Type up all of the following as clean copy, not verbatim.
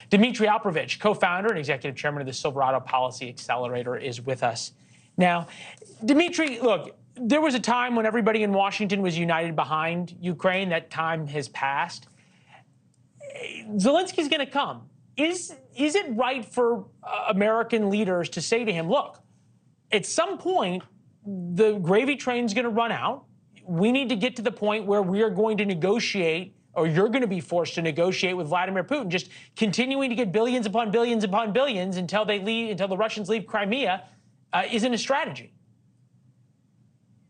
Dmitri Alperovitch, co-founder and executive chairman of the Silverado Policy Accelerator, is with us. Now, Dmitri, look, there was a time when everybody in Washington was united behind Ukraine. That time has passed. Zelensky's going to come. Is it right for American leaders to say to him, look, at some point, the gravy train's going to run out. We need to get to the point where we are going to negotiate, or you're going to be forced to negotiate with Vladimir Putin, just continuing to get billions upon billions upon billions until the Russians leave Crimea isn't a strategy.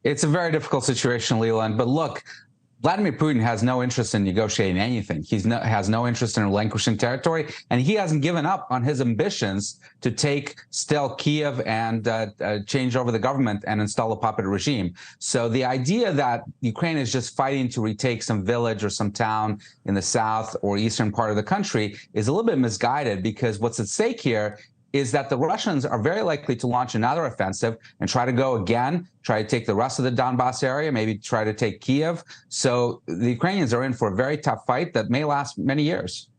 It's a very difficult situation, Leland. But look, Vladimir Putin has no interest in negotiating anything. He has no interest in relinquishing territory, and he hasn't given up on his ambitions to take still Kiev and change over the government and install a puppet regime. So the idea that Ukraine is just fighting to retake some village or some town in the south or eastern part of the country is a little bit misguided, because what's at stake here is that the Russians are very likely to launch another offensive and try to go again, try to take the rest of the Donbass area, maybe try to take Kiev. So the Ukrainians are in for a very tough fight that may last many years.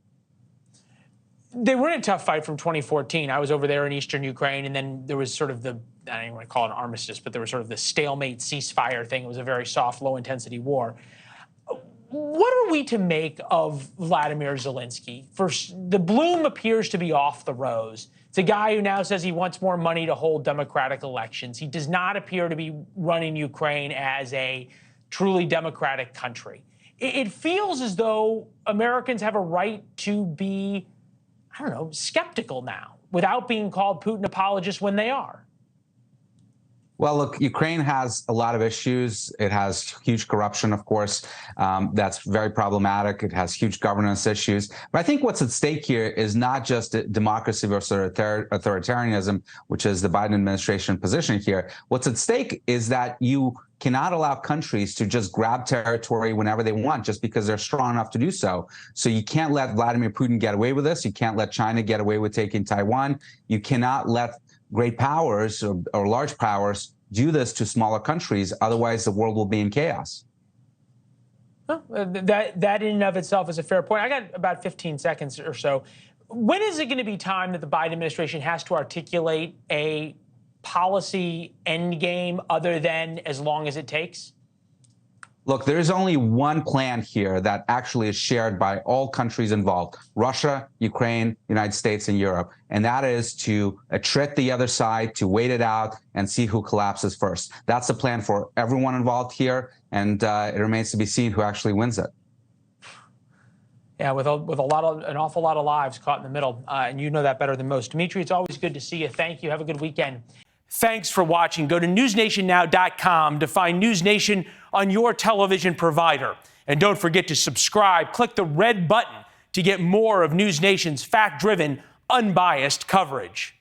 They were in a tough fight from 2014. I was over there in eastern Ukraine, and then there was sort of I don't even want to call it an armistice, but there was sort of the stalemate ceasefire thing. It was a very soft, low-intensity war. What are we to make of Vladimir Zelenskyy? First, the bloom appears to be off the rose. It's a guy who now says he wants more money to hold democratic elections. He does not appear to be running Ukraine as a truly democratic country. It feels as though Americans have a right to be, I don't know, skeptical now without being called Putin apologists when they are. Well, look, Ukraine has a lot of issues. It has huge corruption, of course. That's very problematic. It has huge governance issues. But I think what's at stake here is not just democracy versus authoritarianism, which is the Biden administration position here. What's at stake is that you cannot allow countries to just grab territory whenever they want just because they're strong enough to do so. So you can't let Vladimir Putin get away with this. You can't let China get away with taking Taiwan. You cannot let great powers or large powers do this to smaller countries. Otherwise, the world will be in chaos. Well, that in and of itself is a fair point. I got about 15 seconds or so. When is it going to be time that the Biden administration has to articulate a policy endgame other than as long as it takes? Look, there is only one plan here that actually is shared by all countries involved: Russia, Ukraine, United States, and Europe. And that is to attrit the other side, to wait it out and see who collapses first. That's the plan for everyone involved here. And it remains to be seen who actually wins it. Yeah, with an awful lot of lives caught in the middle. And you know that better than most. Dmitri, it's always good to see you. Thank you. Have a good weekend. Thanks for watching. Go to newsnationnow.com to find NewsNation on your television provider. And don't forget to subscribe. Click the red button to get more of NewsNation's fact-driven, unbiased coverage.